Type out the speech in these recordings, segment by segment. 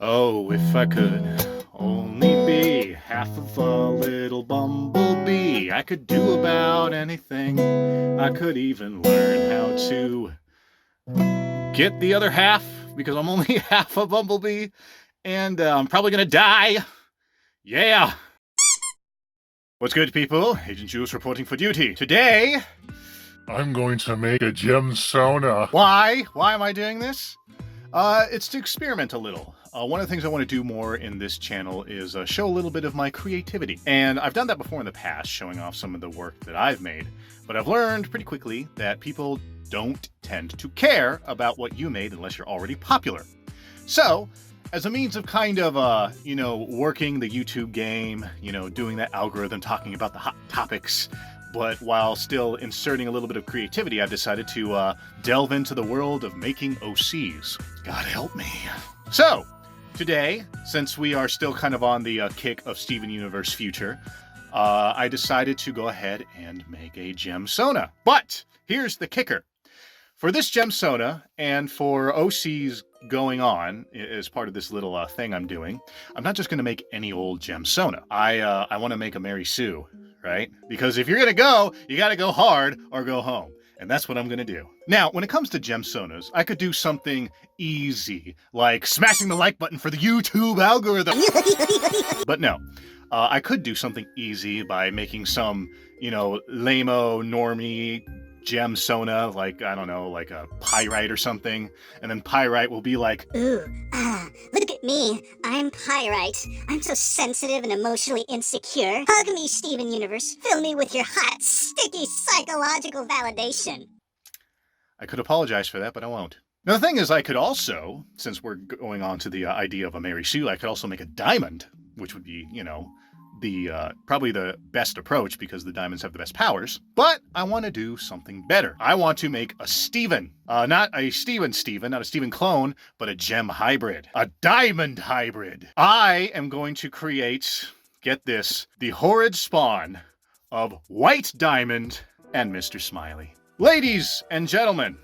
Oh, if I could only be half of a little bumblebee, I could do about anything. I could even learn how to get the other half because I'm only half a bumblebee and I'm probably gonna die. Yeah. What's good, people? Agent Jules reporting for duty. Today, I'm going to make a Gemsona. why am I doing this? It's to experiment a little. One of the things I want to do more in this channel is show a little bit of my creativity. And I've done that before in the past, showing off some of the work that I've made. But I've learned pretty quickly that people don't tend to care about what you made unless you're already popular. So, as a means of kind of, working the YouTube game, doing that algorithm, talking about the hot topics, but while still inserting a little bit of creativity, I've decided to delve into the world of making OCs. God help me. So, today, since we are still kind of on the kick of Steven Universe future, I decided to go ahead and make a Gemsona. But here's the kicker. For this Gemsona, and for OCs going on as part of this little thing I'm doing, I'm not just going to make any old Gemsona. I want to make a Mary Sue, right? Because if you're going to go, you got to go hard or go home. And that's what I'm going to do. Now, when it comes to Gemsonas, I could do something easy, like smashing the like button for the YouTube algorithm. But no, I could do something easy by making some, lame-o, normie Gemsona, like, I don't know, like a pyrite or something. And then pyrite will be like, Ooh, look at me. I'm pyrite. I'm so sensitive and emotionally insecure. Hug me, Steven Universe. Fill me with your hot, sticky psychological validation. I could apologize for that, but I won't. Now, the thing is, I could also, since we're going on to the idea of a Mary Sue, I could also make a diamond, which would be, probably the best approach because the diamonds have the best powers. But I want to do something better. I want to make a Steven. Not a Steven, not a Steven clone, but a gem hybrid. A diamond hybrid. I am going to create, get this, the horrid spawn of White Diamond and Mr. Smiley. Ladies and gentlemen,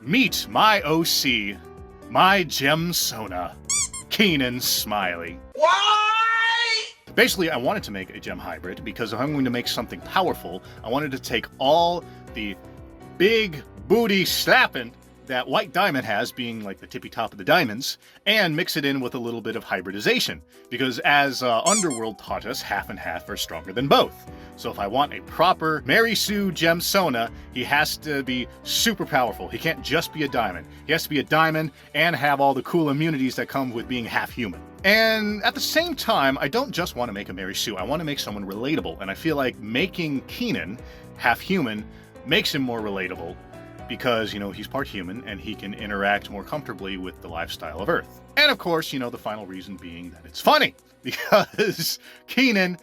meet my OC, my Gemsona, Kenan Smiley. Basically, I wanted to make a gem hybrid because if I'm going to make something powerful, I wanted to take all the big booty slapping that White Diamond has, being like the tippy top of the diamonds, and mix it in with a little bit of hybridization. Because as Underworld taught us, half and half are stronger than both. So if I want a proper Mary Sue Gemsona, he has to be super powerful. He can't just be a diamond. He has to be a diamond and have all the cool immunities that come with being half human. And at the same time, I don't just want to make a Mary Sue. I want to make someone relatable. And I feel like making Kenan half human makes him more relatable because, he's part human and he can interact more comfortably with the lifestyle of Earth. And of course, the final reason being that it's funny because Kenan,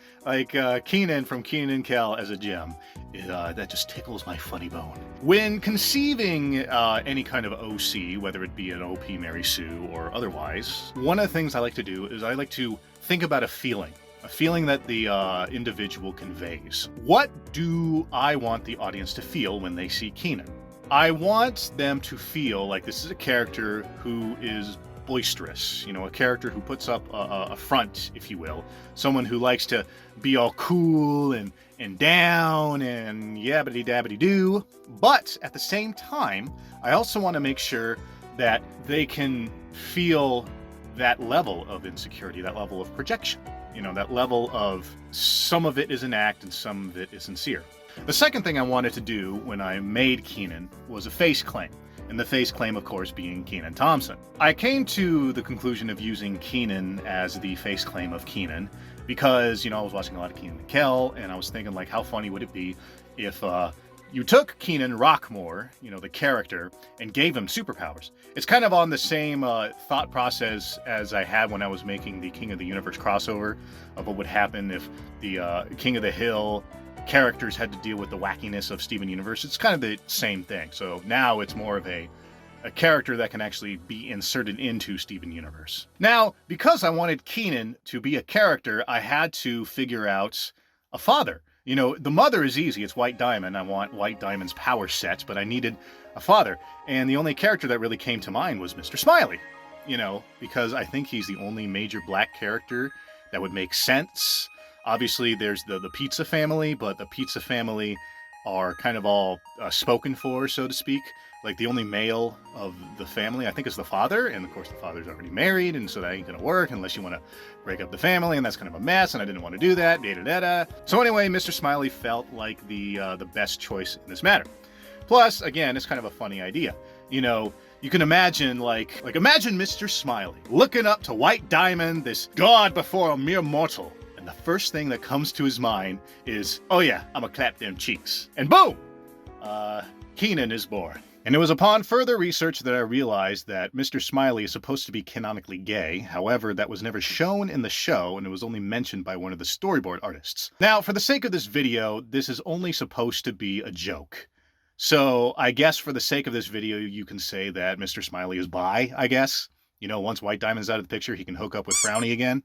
Kenan from Kenan and Kel as a gem, that just tickles my funny bone. When conceiving any kind of OC, whether it be an OP Mary Sue or otherwise, one of the things I like to do is I like to think about a feeling that the individual conveys. What do I want the audience to feel when they see Kenan? I want them to feel like this is a character who is boisterous, a character who puts up a front, if you will. Someone who likes to be all cool and down and yabbity-dabbity-doo. But at the same time, I also want to make sure that they can feel that level of insecurity, that level of projection. That level of some of it is an act and some of it is sincere. The second thing I wanted to do when I made Kenan was a face claim. And the face claim, of course, being Kenan Thompson. I came to the conclusion of using Kenan as the face claim of Kenan because, I was watching a lot of Kenan and Kel, and I was thinking, how funny would it be if you took Kenan Rockmore, the character, and gave him superpowers. It's kind of on the same thought process as I had when I was making the King of the Universe crossover of what would happen if the King of the Hill characters had to deal with the wackiness of Steven Universe. It's kind of the same thing. So now it's more of a character that can actually be inserted into Steven Universe. Now, because I wanted Kenan to be a character, I had to figure out a father. The mother is easy. It's White Diamond. I want White Diamond's power set, but I needed a father. And the only character that really came to mind was Mr. Smiley. you know, because I think he's the only major black character that would make sense. Obviously, there's the pizza family, but the pizza family are kind of all spoken for, so to speak. Like, the only male of the family, I think, is the father, and of course the father's already married, and so that ain't gonna work unless you want to break up the family, and that's kind of a mess, and I didn't want to do that, da-da-da-da. So anyway, Mr. Smiley felt like the best choice in this matter. Plus, again, it's kind of a funny idea. You know, you can imagine, like imagine Mr. Smiley looking up to White Diamond, this god before a mere mortal, and the first thing that comes to his mind is, oh yeah, I'm gonna clap them cheeks. And boom! Kenan is born. And it was upon further research that I realized that Mr. Smiley is supposed to be canonically gay. However, that was never shown in the show, and it was only mentioned by one of the storyboard artists. Now, for the sake of this video, this is only supposed to be a joke. So I guess for the sake of this video, you can say that Mr. Smiley is bi, I guess. You know, once White Diamond's out of the picture, he can hook up with Frowny again.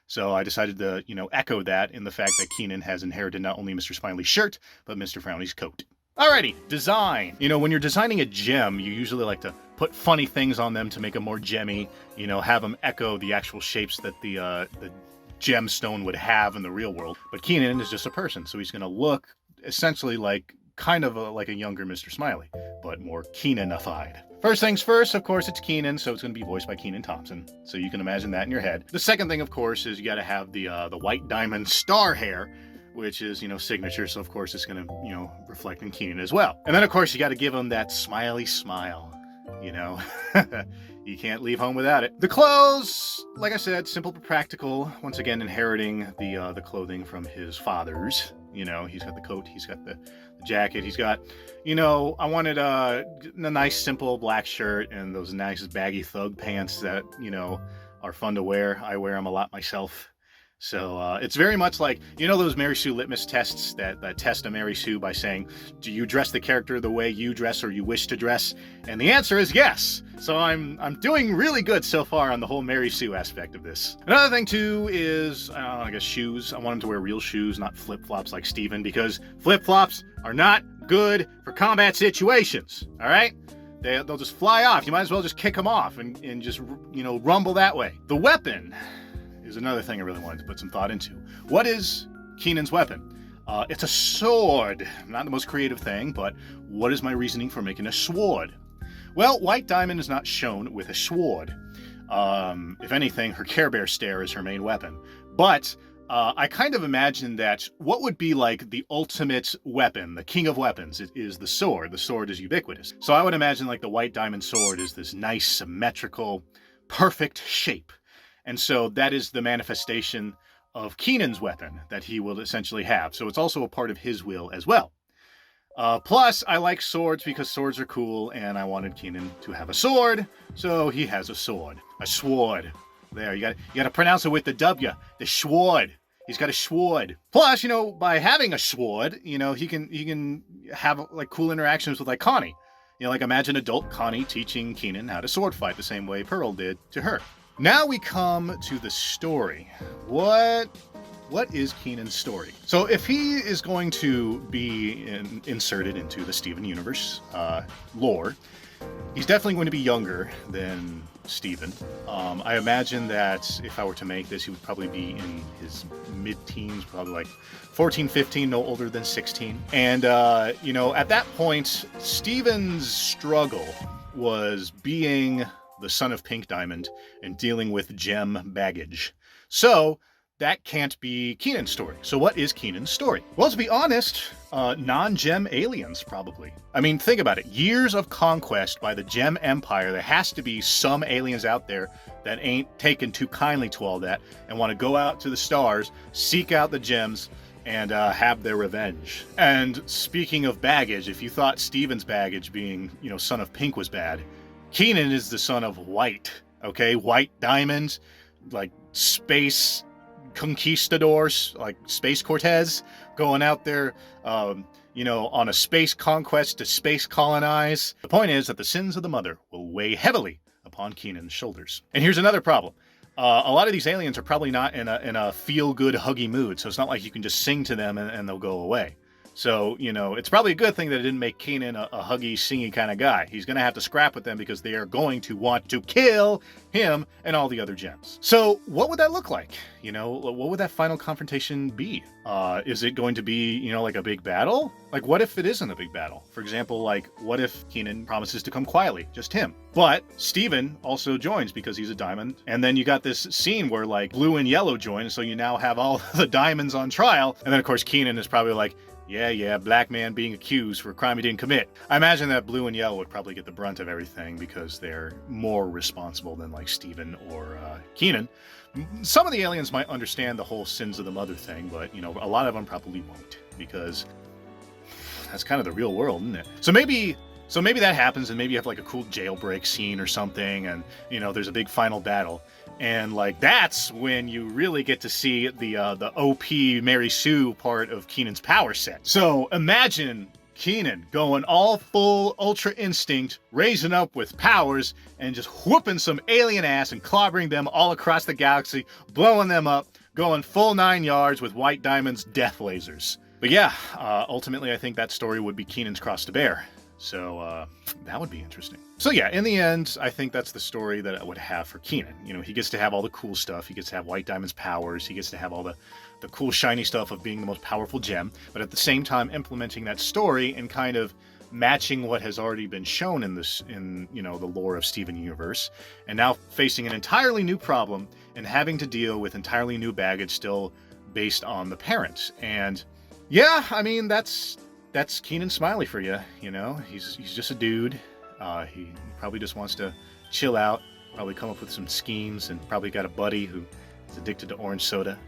So I decided to, you know, echo that in the fact that Kenan has inherited not only Mr. Smiley's shirt, but Mr. Frowny's coat. Alrighty, design. You know, when you're designing a gem, you usually like to put funny things on them to make them more gemmy, you know, have them echo the actual shapes that the gemstone would have in the real world. But Kenan is just a person, so he's going to look essentially like kind of like a younger Mr. Smiley, but more Kenanified. First things first, of course, it's Kenan, so it's going to be voiced by Kenan Thompson. So you can imagine that in your head. The second thing, of course, is you got to have the White Diamond star hair, which is, you know, signature, so of course it's going to, you know, reflect in Kenan as well. And then, of course, you got to give him that smiley smile, you know. You can't leave home without it. The clothes, like I said, simple but practical. Once again, inheriting the clothing from his fathers. You know, he's got the coat, he's got the jacket, he's got, you know, I wanted a nice, simple black shirt and those nice baggy thug pants that, you know, are fun to wear. I wear them a lot myself. So it's very much like, you know, those Mary Sue litmus tests that test a Mary Sue by saying, do you dress the character the way you dress or you wish to dress? And the answer is yes. So I'm doing really good so far on the whole Mary Sue aspect of this. Another thing too is, I guess shoes. I want him to wear real shoes, not flip-flops like Steven, because flip-flops are not good for combat situations. All right? They'll just fly off. You might as well just kick them off and just, you know, rumble that way. The weapon is another thing I really wanted to put some thought into. What is Kenan's weapon? It's a sword. Not the most creative thing, but what is my reasoning for making a sword? Well, White Diamond is not shown with a sword. If anything, her Care Bear stare is her main weapon. But I kind of imagine that what would be like the ultimate weapon, the king of weapons, is the sword. The sword is ubiquitous. So I would imagine like the White Diamond sword is this nice, symmetrical, perfect shape. And so that is the manifestation of Kenan's weapon that he will essentially have. So it's also a part of his will as well. Plus, I like swords because swords are cool, and I wanted Kenan to have a sword, so he has a sword. A sword. There, you got to pronounce it with the W. The sword. He's got a sword. Plus, you know, by having a sword, you know, he can have like cool interactions with like Connie. You know, like imagine adult Connie teaching Kenan how to sword fight the same way Pearl did to her. Now we come to the story. What is Kenan's story? So if he is going to be inserted into the Steven universe lore, he's definitely going to be younger than Steven. I imagine that if I were to make this, he would probably be in his mid-teens, probably like 14, 15, no older than 16. And, you know, at that point, Steven's struggle was being the son of Pink Diamond and dealing with gem baggage. So that can't be Kenan's story. So what is Kenan's story? Well, to be honest, non-gem aliens, probably. I mean, think about it. Years of conquest by the Gem Empire. There has to be some aliens out there that ain't taken too kindly to all that and want to go out to the stars, seek out the gems, and have their revenge. And speaking of baggage, if you thought Steven's baggage being, you know, son of Pink was bad, Kenan is the son of White, okay? White Diamond, like space conquistadors, like Space Cortez, going out there, you know, on a space conquest to space colonize. The point is that the sins of the mother will weigh heavily upon Kenan's shoulders. And here's another problem. A lot of these aliens are probably not in a feel-good, huggy mood, so it's not like you can just sing to them and they'll go away. So, it's probably a good thing that it didn't make Kenan a huggy, singy kind of guy. He's going to have to scrap with them because they are going to want to kill him and all the other gems. So, what would that look like? What would that final confrontation be? Is it going to be, like a big battle? Like, what if it isn't a big battle? For example, like, what if Kenan promises to come quietly, just him? But Steven also joins because he's a diamond. And then you got this scene where, like, blue and yellow join, so you now have all the diamonds on trial. And then, of course, Kenan is probably like, yeah, black man being accused for a crime he didn't commit. I imagine that blue and yellow would probably get the brunt of everything because they're more responsible than, like, Steven or Kenan. Some of the aliens might understand the whole sins of the mother thing, but, a lot of them probably won't, because that's kind of the real world, isn't it? So maybe that happens, and maybe you have, like, a cool jailbreak scene or something, and, there's a big final battle. And, like, that's when you really get to see the OP Mary Sue part of Kenan's power set. So imagine Kenan going all full Ultra Instinct, raising up with powers, and just whooping some alien ass and clobbering them all across the galaxy, blowing them up, going full 9 yards with White Diamond's death lasers. But yeah, ultimately I think that story would be Kenan's cross to bear. So that would be interesting. So yeah, in the end, I think that's the story that I would have for Kenan. He gets to have all the cool stuff. He gets to have White Diamond's powers. He gets to have all the cool shiny stuff of being the most powerful gem, but at the same time implementing that story and kind of matching what has already been shown in the lore of Steven Universe, and now facing an entirely new problem and having to deal with entirely new baggage still based on the parents. And yeah, I mean, that's Kenan Smiley for you. He's just a dude. He probably just wants to chill out, probably come up with some schemes, and probably got a buddy who is addicted to orange soda,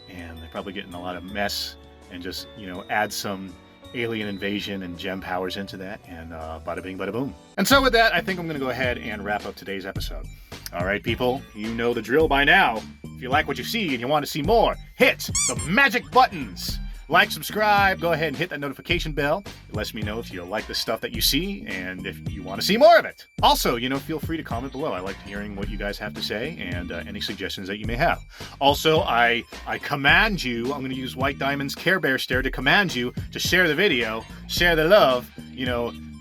and they're probably getting a lot of mess, and just add some alien invasion and gem powers into that, and bada bing bada boom. And so with that, I think I'm going to go ahead and wrap up today's episode. All right, people, you know the drill by now. If you like what you see and you want to see more, hit the magic buttons. Like, subscribe, go ahead and hit that notification bell. It lets me know if you like the stuff that you see and if you want to see more of it. Also, feel free to comment below. I like hearing what you guys have to say and any suggestions that you may have. Also, I command you, I'm going to use White Diamond's Care Bear Stare to command you to share the video, share the love,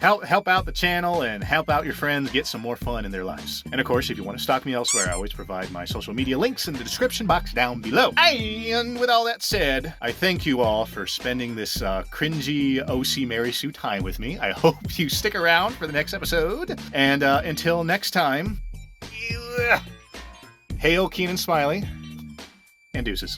help out the channel and help out your friends get some more fun in their lives. And of course, if you want to stalk me elsewhere, I always provide my social media links in the description box down below. And with all that said, I thank you all for spending this cringy OC Mary Sue time with me. I hope you stick around for the next episode. And until next time, hail Kenan Smiley, and deuces.